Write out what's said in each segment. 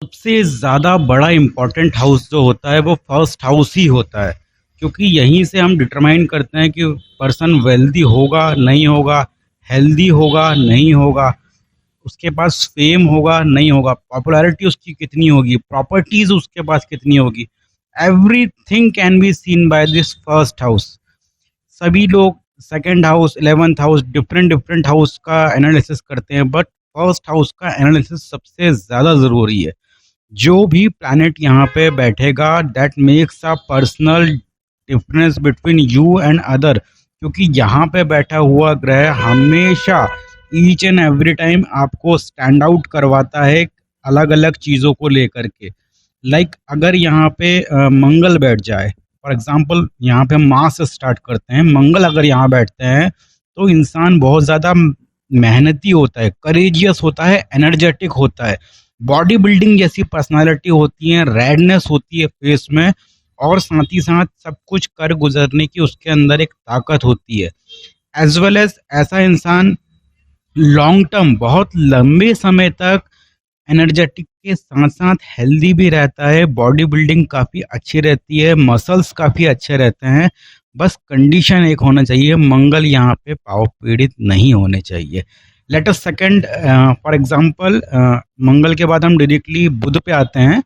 सबसे ज़्यादा बड़ा इम्पोर्टेंट हाउस जो होता है वो फर्स्ट हाउस ही होता है, क्योंकि यहीं से हम डिटरमाइन करते हैं कि पर्सन वेल्दी होगा नहीं होगा, हेल्दी होगा नहीं होगा, उसके पास फेम होगा नहीं होगा, पॉपुलैरिटी उसकी कितनी होगी, प्रॉपर्टीज उसके पास कितनी होगी। Everything can be seen by this first house. सभी लोग second house, 11th house, different different house का एनालिसिस करते हैं, बट फर्स्ट हाउस का एनालिसिस सबसे ज़्यादा ज़रूरी है। जो भी प्लैनेट यहाँ पे बैठेगा that makes a personal difference between you and other, क्योंकि यहाँ पे बैठा हुआ ग्रह हमेशा ईच एंड एवरी टाइम आपको स्टैंड आउट करवाता है अलग अलग चीज़ों को लेकर के। अगर यहाँ पे मंगल बैठ जाए, फॉर एग्जांपल यहाँ पे हम मास से स्टार्ट करते हैं, मंगल अगर यहाँ बैठते हैं तो इंसान बहुत ज़्यादा मेहनती होता है, करेजियस होता है, एनर्जेटिक होता है, बॉडी बिल्डिंग जैसी पर्सनालिटी होती है, रेडनेस होती है फेस में, और साथ ही साथ सब कुछ कर गुजरने की उसके अंदर एक ताकत होती है। एज वेल एज ऐसा इंसान लॉन्ग टर्म, बहुत लंबे समय तक एनर्जेटिक के साथ साथ हेल्दी भी रहता है, बॉडी बिल्डिंग काफ़ी अच्छी रहती है, मसल्स काफ़ी अच्छे रहते हैं। बस कंडीशन एक होना चाहिए, मंगल यहाँ पे पाव पीड़ित नहीं होने चाहिए। Let us second, for example मंगल के बाद हम डायरेक्टली बुध पे आते हैं।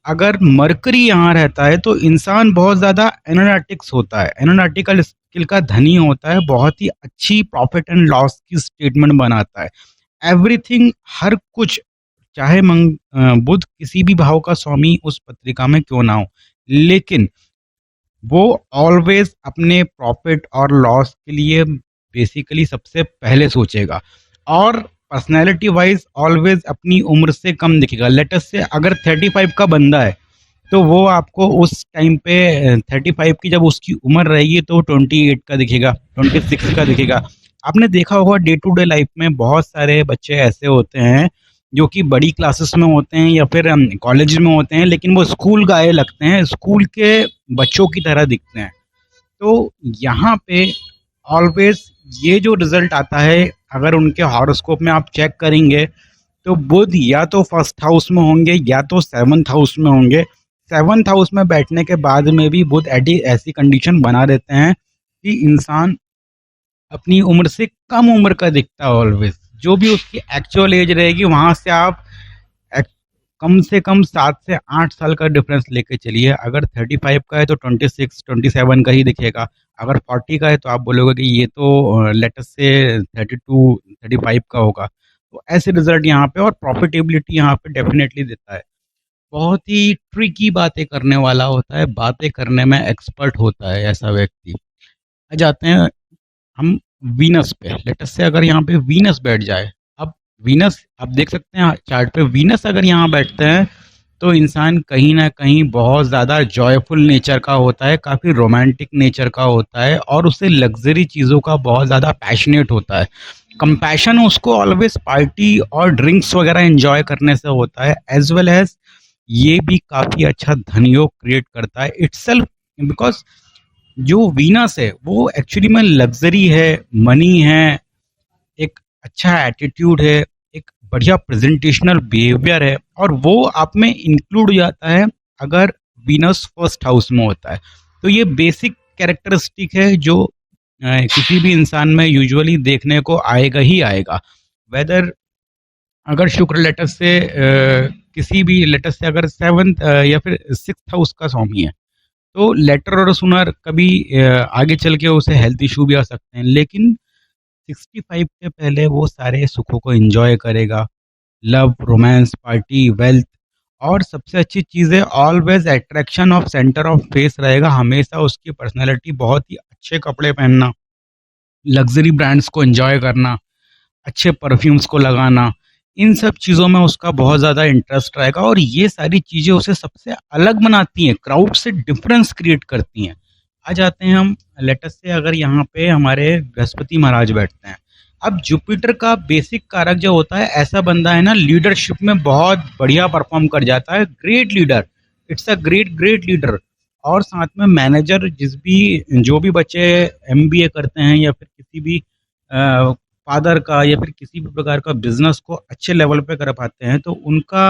अगर मरकरी यहाँ रहता है तो इंसान बहुत ज़्यादा एनालिटिक्स होता है, एनालिटिकल स्किल का धनी होता है, बहुत ही अच्छी प्रॉफिट एंड लॉस की स्टेटमेंट बनाता है। एवरीथिंग, हर कुछ, चाहे बुध किसी भी भाव का स्वामी उस पत्रिका में क्यों ना हो, लेकिन वो ऑलवेज अपने प्रॉफिट और लॉस के लिए बेसिकली सबसे पहले सोचेगा, और पर्सनैलिटी वाइज ऑलवेज अपनी उम्र से कम दिखेगा। लेटेस्ट से अगर 35 का बंदा है तो वो आपको उस टाइम पे 35 की जब उसकी उम्र रहेगी तो 28 का दिखेगा, 26 का दिखेगा। आपने देखा होगा डे टू डे लाइफ में बहुत सारे बच्चे ऐसे होते हैं जो कि बड़ी क्लासेस में होते हैं या फिर कॉलेज में होते हैं, लेकिन वो स्कूल गाए लगते हैं, स्कूल के बच्चों की तरह दिखते हैं। तो यहाँ पे ऑलवेज ये जो रिजल्ट आता है, अगर उनके हॉरोस्कोप में आप चेक करेंगे तो बुध या तो फर्स्ट हाउस में होंगे या तो सेवन्थ हाउस में होंगे। सेवन्थ हाउस में बैठने के बाद में भी बुध ऐसी कंडीशन बना देते हैं कि इंसान अपनी उम्र से कम उम्र का दिखता है ऑलवेज। जो भी उसकी एक्चुअल एज रहेगी वहां से आप एक- कम से कम 7 से 8 साल का डिफरेंस लेके चलिए। अगर 35 का है तो 26 27 का ही दिखेगा, अगर 40 का है तो आप बोलोगे कि ये तो लेटेस्ट से 32 35 का होगा। तो ऐसे रिजल्ट यहाँ पे, और प्रॉफिटेबिलिटी यहाँ पे डेफिनेटली देता है। बहुत ही ट्रिकी बातें करने वाला होता है, बातें करने में एक्सपर्ट होता है ऐसा व्यक्ति। आ जाते हैं हम वीनस पे। लेटेस्ट से अगर यहाँ पे वीनस बैठ जाए, अब वीनस आप देख सकते हैं चार्ट पे, वीनस अगर यहाँ बैठते हैं तो इंसान कहीं ना कहीं बहुत ज़्यादा जॉयफुल नेचर का होता है, काफ़ी रोमांटिक नेचर का होता है, और उससे लग्जरी चीज़ों का बहुत ज़्यादा पैशनेट होता है। कंपैशन उसको ऑलवेज पार्टी और ड्रिंक्स वगैरह एंजॉय करने से होता है, एज वेल एज ये भी काफ़ी अच्छा धनयोग क्रिएट करता है इटसेल्फ, बिकॉज जो वीनस है वो एक्चुअली में लग्जरी है, मनी है, एक अच्छा एटीट्यूड है, एक बढ़िया प्रेजेंटेशनल बिहेवियर है, और वो आप में इंक्लूड हो जाता है अगर वीनस फर्स्ट हाउस में होता है। तो ये बेसिक कैरेक्टरिस्टिक है जो किसी भी इंसान में यूजुअली देखने को आएगा ही आएगा। वेदर अगर शुक्र लेटर से किसी भी लेटर से अगर 7th या फिर 6th हाउस का स्वामी है तो लेटर और सुनर कभी आगे चल के उसे हेल्थ इशू भी आ सकते हैं, लेकिन 65 के पहले वो सारे सुखों को एंजॉय करेगा। लव, रोमांस, पार्टी, वेल्थ, और सबसे अच्छी चीज़ है always attraction of centre of face रहेगा। हमेशा उसकी पर्सनैलिटी बहुत ही अच्छे कपड़े पहनना, लग्जरी ब्रांड्स को एंजॉय करना, अच्छे परफ्यूम्स को लगाना, इन सब चीज़ों में उसका बहुत ज़्यादा इंटरेस्ट रहेगा, और ये सारी चीज़ें उसे सबसे अलग बनाती हैं, क्राउड से डिफरेंस क्रिएट करती हैं। आ जाते हैं हम लेटेस्ट से, अगर यहाँ पे हमारे बृहस्पति महाराज बैठते हैं। अब जुपिटर का बेसिक कारक जो होता है, ऐसा बंदा है ना लीडरशिप में बहुत बढ़िया परफॉर्म कर जाता है, great leader, it's a great great leader. और साथ में मैनेजर, जो भी बच्चे एमबीए करते हैं या फिर किसी भी फादर का या फिर किसी भी प्रकार का बिजनेस को अच्छे लेवल पे कर पाते हैं तो उनका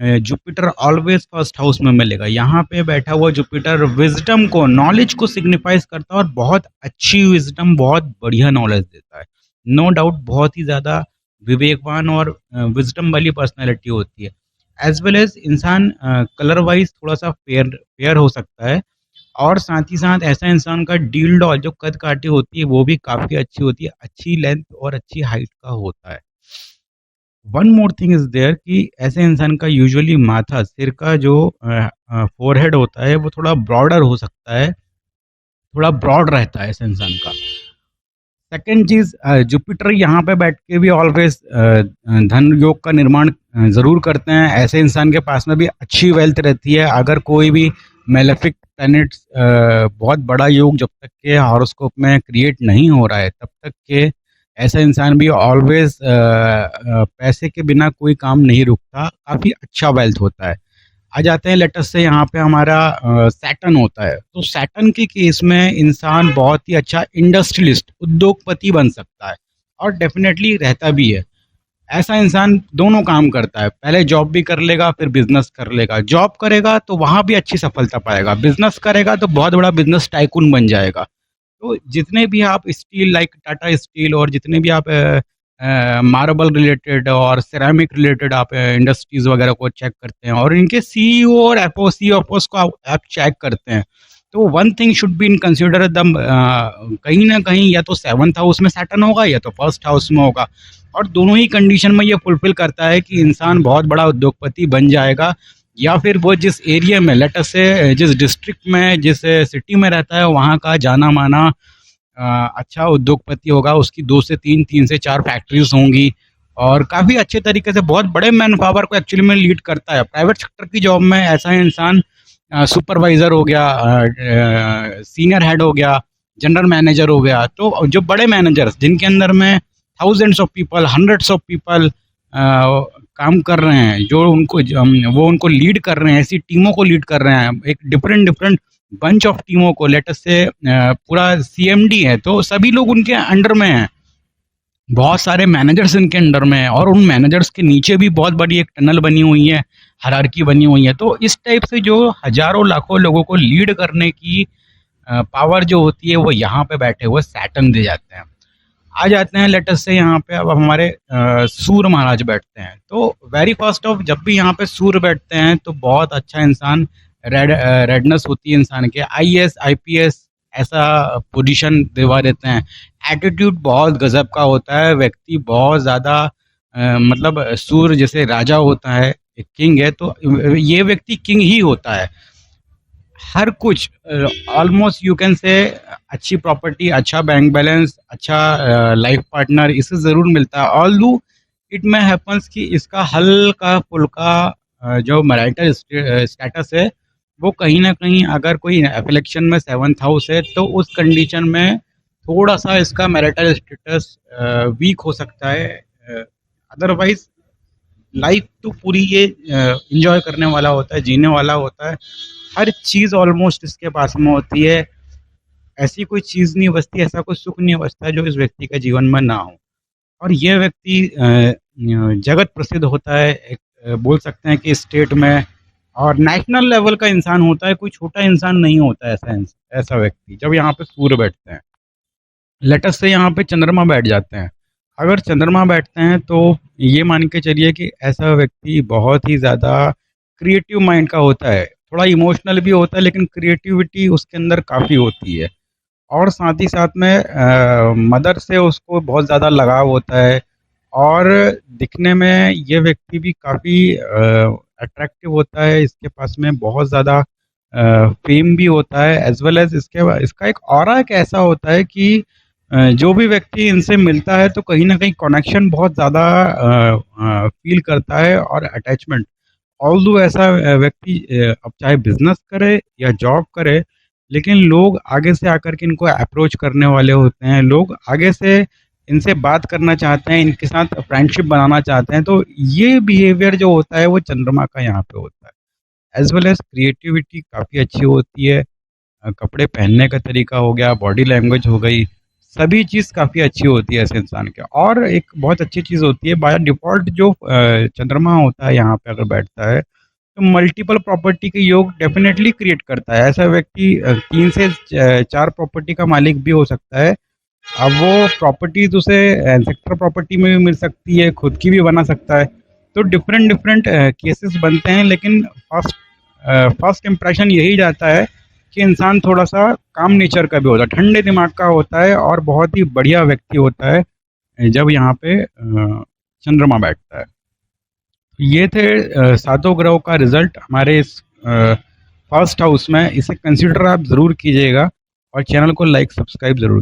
जुपिटर ऑलवेज फर्स्ट हाउस में मिलेगा। यहाँ पे बैठा हुआ जुपिटर विजडम को, नॉलेज को सिग्निफाइज करता है और बहुत अच्छी विजडम, बहुत बढ़िया नॉलेज देता है। नो डाउट बहुत ही ज़्यादा विवेकवान और विजडम वाली पर्सनैलिटी होती है। एज वेल एज इंसान कलर वाइज थोड़ा सा फेयर फेयर हो सकता है, और साथ ही साथ ऐसा इंसान का डील डॉल जो कद काठी होती है वो भी काफ़ी अच्छी होती है, अच्छी लेंथ और अच्छी हाइट का होता है। One more thing is there कि ऐसे इंसान का यूजुअली माथा, सिर का जो फोरहेड होता है वो थोड़ा ब्रॉडर हो सकता है, थोड़ा ब्रॉड रहता है ऐसे इंसान का। सेकेंड चीज, जुपिटर यहाँ पे बैठ के भी ऑलवेज धन योग का निर्माण जरूर करते हैं। ऐसे इंसान के पास में भी अच्छी वेल्थ रहती है। अगर कोई भी मेलेफिक प्लैनेट्स, बहुत बड़ा योग जब तक के हॉरोस्कोप में क्रिएट नहीं हो रहा है तब तक के ऐसा इंसान भी ऑलवेज पैसे के बिना कोई काम नहीं रुकता, काफ़ी अच्छा वेल्थ होता है। आ जाते हैं लेटस से यहाँ पे हमारा सैटर्न होता है। तो सैटर्न के केस में इंसान बहुत ही अच्छा इंडस्ट्रियलिस्ट, उद्योगपति बन सकता है, और डेफिनेटली रहता भी है। ऐसा इंसान दोनों काम करता है, पहले जॉब भी कर लेगा फिर बिजनेस कर लेगा। जॉब करेगा तो वहाँ भी अच्छी सफलता पाएगा, बिजनेस करेगा तो बहुत बड़ा बिजनेस टाइकून बन जाएगा। तो जितने भी आप स्टील, लाइक टाटा स्टील, और जितने भी आप मार्बल रिलेटेड और सिरेमिक रिलेटेड आप इंडस्ट्रीज वगैरह को चेक करते हैं, और इनके सीईओ और एफओस को आप चेक करते हैं, तो one thing should be in consider the, कहीं ना कहीं या तो सेवंथ हाउस में सैटर्न होगा या तो फर्स्ट हाउस में होगा, और दोनों ही कंडीशन में ये फुलफिल करता है कि इंसान बहुत बड़ा उद्योगपति बन जाएगा, या फिर वो जिस एरिया में, लेटर से जिस डिस्ट्रिक्ट में, जिस सिटी में रहता है वहाँ का जाना माना अच्छा उद्योगपति होगा। उसकी 2 से 3, 3 से 4 फैक्ट्रीज होंगी, और काफ़ी अच्छे तरीके से बहुत बड़े मैन पावर को एक्चुअली में लीड करता है। प्राइवेट सेक्टर की जॉब में ऐसा इंसान सुपरवाइजर हो गया, सीनियर हेड हो गया, जनरल मैनेजर हो गया। तो जो बड़े मैनेजर्स जिनके अंदर में thousands of people, hundreds of people काम कर रहे हैं, जो उनको वो उनको लीड कर रहे हैं, ऐसी टीमों को लीड कर रहे हैं, एक डिफरेंट डिफरेंट बंच ऑफ टीमों को, लेटर से पूरा सीएमडी है तो सभी लोग उनके अंडर में हैं, बहुत सारे मैनेजर्स इनके अंडर में हैं, और उन मैनेजर्स के नीचे भी बहुत बड़ी एक टनल बनी हुई है, हायरार्की बनी हुई है। तो इस टाइप से जो हजारों लाखों लोगों को लीड करने की पावर जो होती है वो यहाँ पे बैठे हुए सैटर्न दे जाते हैं। आ जाते हैं लेटस से यहाँ पे, अब हमारे सूर्य महाराज बैठते हैं। तो वेरी फर्स्ट ऑफ, जब भी यहाँ पे सूर्य बैठते हैं तो बहुत अच्छा इंसान, रेडनेस होती है इंसान के, आईएएस आईपीएस ऐसा पोजीशन दिलवा देते हैं। एटीट्यूड बहुत गजब का होता है, व्यक्ति बहुत ज़्यादा मतलब सूर्य जैसे राजा होता है, एक किंग है, तो ये व्यक्ति किंग ही होता है। हर कुछ ऑलमोस्ट यू कैन से, अच्छी प्रॉपर्टी, अच्छा बैंक बैलेंस, अच्छा लाइफ पार्टनर इसे ज़रूर मिलता है। ऑल्दो इट में हैपन्स कि इसका हल्का फुल्का जो मैरिटल स्टेटस है वो कहीं ना कहीं, अगर कोई एफिलेक्शन में सेवन्थ हाउस है तो उस कंडीशन में थोड़ा सा इसका मैरिटल स्टेटस वीक हो सकता है। अदरवाइज लाइफ तो पूरी ये इंजॉय करने वाला होता है, जीने वाला होता है, हर चीज़ ऑलमोस्ट इसके पास में होती है। ऐसी कोई चीज़ नहीं बचती, ऐसा कोई सुख नहीं बचता जो इस व्यक्ति के जीवन में ना हो। और ये व्यक्ति जगत प्रसिद्ध होता है, एक बोल सकते हैं कि स्टेट में और नेशनल लेवल का इंसान होता है, कोई छोटा इंसान नहीं होता है ऐसा व्यक्ति जब यहाँ पे सूर्य बैठते हैं। लेटस से यहाँ पे चंद्रमा बैठ जाते हैं। अगर चंद्रमा बैठते हैं तो ये मान के चलिए कि ऐसा व्यक्ति बहुत ही ज़्यादा क्रिएटिव माइंड का होता है, थोड़ा इमोशनल भी होता है, लेकिन क्रिएटिविटी उसके अंदर काफ़ी होती है। और साथ ही साथ में मदर से उसको बहुत ज़्यादा लगाव होता है, और दिखने में ये व्यक्ति भी काफ़ी अट्रैक्टिव होता है। इसके पास में बहुत ज़्यादा फेम भी होता है, एज वेल एज इसका एक ऑरा एक ऐसा होता है कि जो भी व्यक्ति इनसे मिलता है तो कहीं ना कहीं कनेक्शन बहुत ज़्यादा फील करता है, और अटैचमेंट। ऑल्दो ऐसा व्यक्ति अब चाहे बिजनेस करे या जॉब करे, लेकिन लोग आगे से आकर के इनको अप्रोच करने वाले होते हैं, लोग आगे से इनसे बात करना चाहते हैं, इनके साथ फ्रेंडशिप बनाना चाहते हैं। तो ये बिहेवियर जो होता है वो चंद्रमा का यहाँ पे होता है। एज वेल एज क्रिएटिविटी काफ़ी अच्छी होती है, कपड़े पहनने का तरीका हो गया, बॉडी लैंग्वेज हो गई, सभी चीज़ काफ़ी अच्छी होती है ऐसे इंसान के। और एक बहुत अच्छी चीज़ होती है, बाय डिफ़ॉल्ट जो चंद्रमा होता है यहाँ पे अगर बैठता है, तो मल्टीपल प्रॉपर्टी के योग डेफ़िनेटली क्रिएट करता है। ऐसा व्यक्ति 3 से 4 प्रॉपर्टी का मालिक भी हो सकता है। अब वो प्रॉपर्टीज़ उसे सेक्टर प्रॉपर्टी में भी मिल सकती है, खुद की भी बना सकता है। तो डिफरेंट डिफरेंट केसेस बनते हैं, लेकिन फर्स्ट इम्प्रेशन यही जाता है कि इंसान थोड़ा-सा काम नेचर का भी होता है, ठंडे दिमाग का होता है और बहुत ही बढ़िया व्यक्ति होता है जब यहाँ पे चंद्रमा बैठता है। ये थे सातों ग्रहों का रिजल्ट हमारे इस फर्स्ट हाउस में। इसे कंसीडर आप ज़रूर कीजिएगा और चैनल को लाइक सब्सक्राइब ज़रूर